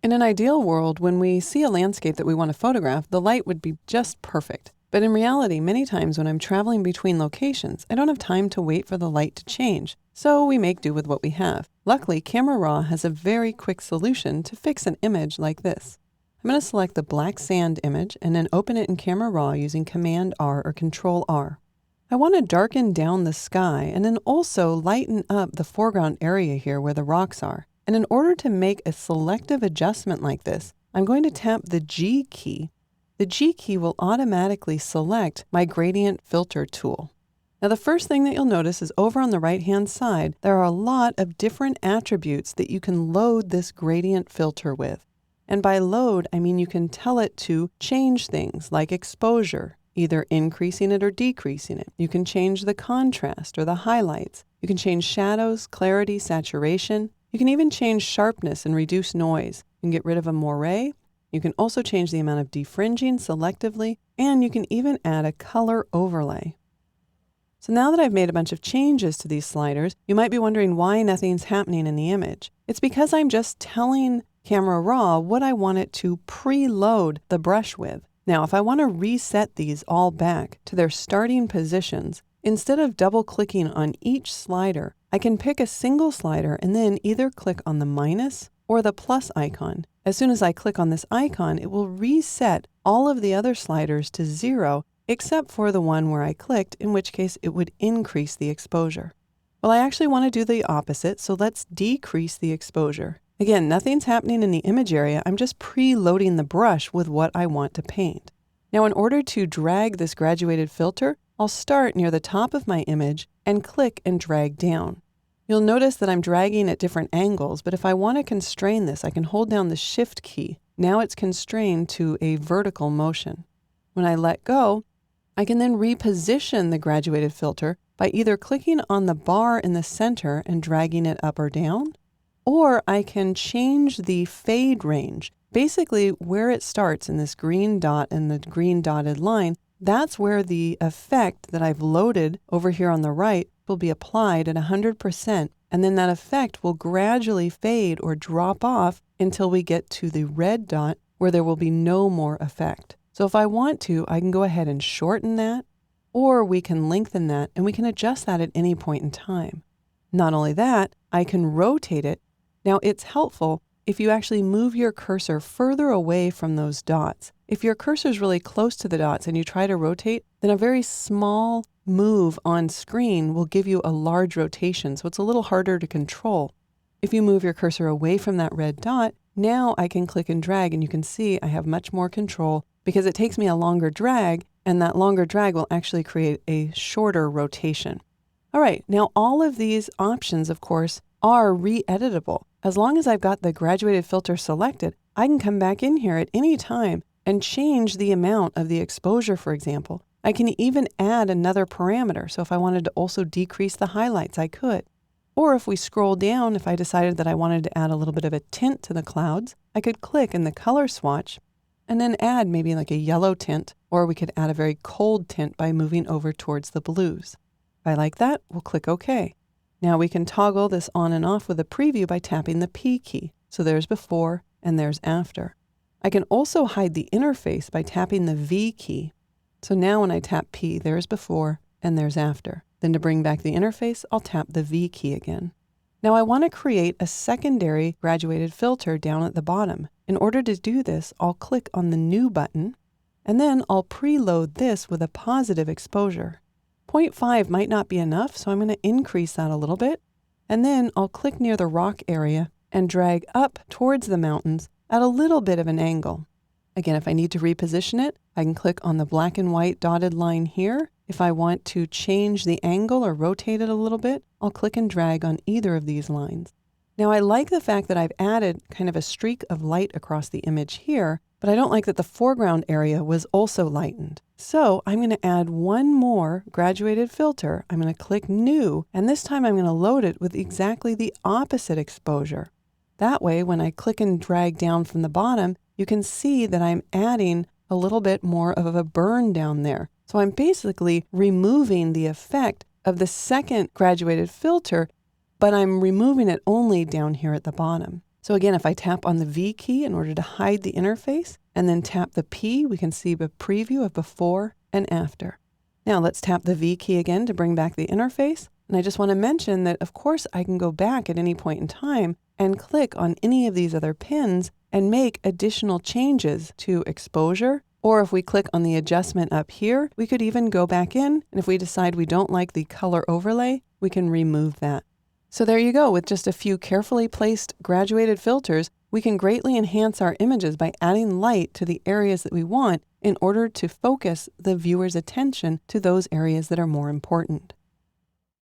In an ideal world, when we see a landscape that we want to photograph, the light would be just perfect. But in reality, many times when I'm traveling between locations, I don't have time to wait for the light to change, so we make do with what we have. Luckily, Camera Raw has a very quick solution to fix an image like this. I'm going to select the black sand image and then open it in Camera Raw using Command R or Control R. I want to darken down the sky and then also lighten up the foreground area here where the rocks are. And in order to make a selective adjustment like this, I'm going to tap the G key. The G key will automatically select my gradient filter tool. Now the first thing that you'll notice is over on the right-hand side, there are a lot of different attributes that you can load this gradient filter with. And by load, I mean you can tell it to change things like exposure, either increasing it or decreasing it. You can change the contrast or the highlights. You can change shadows, clarity, saturation. You can even change sharpness and reduce noise. You can get rid of a moire. You can also change the amount of defringing selectively, and you can even add a color overlay. So now that I've made a bunch of changes to these sliders, you might be wondering why nothing's happening in the image. It's because I'm just telling Camera Raw what I want it to preload the brush with. Now, if I want to reset these all back to their starting positions, instead of double-clicking on each slider, I can pick a single slider and then either click on the minus or the plus icon. As soon as I click on this icon, it will reset all of the other sliders to 0, except for the one where I clicked, in which case it would increase the exposure. Well, I actually want to do the opposite, so let's decrease the exposure. Again, nothing's happening in the image area. I'm just preloading the brush with what I want to paint. Now, in order to drag this graduated filter, I'll start near the top of my image and click and drag down. You'll notice that I'm dragging at different angles, but if I want to constrain this, I can hold down the Shift key. Now it's constrained to a vertical motion. When I let go, I can then reposition the graduated filter by either clicking on the bar in the center and dragging it up or down, or I can change the fade range. Basically, where it starts in this green dot and the green dotted line, that's where the effect that I've loaded over here on the right will be applied at 100%, and then that effect will gradually fade or drop off until we get to the red dot where there will be no more effect. So if I want to, I can go ahead and shorten that, or we can lengthen that, and we can adjust that at any point in time. Not only that, I can rotate it. Now it's helpful if you actually move your cursor further away from those dots. If your cursor is really close to the dots and you try to rotate, then a very small move on screen will give you a large rotation, so it's a little harder to control. If you move your cursor away from that red dot, now I can click and drag, and you can see I have much more control because it takes me a longer drag, and that longer drag will actually create a shorter rotation. All right, now all of these options, of course, are re-editable. As long as I've got the graduated filter selected, I can come back in here at any time and change the amount of the exposure, for example. I can even add another parameter. So if I wanted to also decrease the highlights, I could. Or if we scroll down, if I decided that I wanted to add a little bit of a tint to the clouds, I could click in the color swatch and then add maybe like a yellow tint, or we could add a very cold tint by moving over towards the blues. If I like that, we'll click OK. Now we can toggle this on and off with a preview by tapping the P key. So there's before and there's after. I can also hide the interface by tapping the V key. So now when I tap P, there's before and there's after. Then to bring back the interface, I'll tap the V key again. Now I want to create a secondary graduated filter down at the bottom. In order to do this, I'll click on the New button, and then I'll preload this with a positive exposure. 0.5 might not be enough, so I'm going to increase that a little bit. And then I'll click near the rock area and drag up towards the mountains at a little bit of an angle. Again, if I need to reposition it, I can click on the black and white dotted line here. If I want to change the angle or rotate it a little bit, I'll click and drag on either of these lines. Now I like the fact that I've added kind of a streak of light across the image here, but I don't like that the foreground area was also lightened. So I'm going to add one more graduated filter. I'm going to click New, and this time I'm going to load it with exactly the opposite exposure. That way, when I click and drag down from the bottom, you can see that I'm adding a little bit more of a burn down there. So I'm basically removing the effect of the second graduated filter, but I'm removing it only down here at the bottom. So again, if I tap on the V key in order to hide the interface, and then tap the P, we can see the preview of before and after. Now let's tap the V key again to bring back the interface. And I just want to mention that, of course, I can go back at any point in time and click on any of these other pins and make additional changes to exposure. Or if we click on the adjustment up here, we could even go back in, and if we decide we don't like the color overlay, we can remove that. So there you go. With just a few carefully placed graduated filters, we can greatly enhance our images by adding light to the areas that we want in order to focus the viewer's attention to those areas that are more important.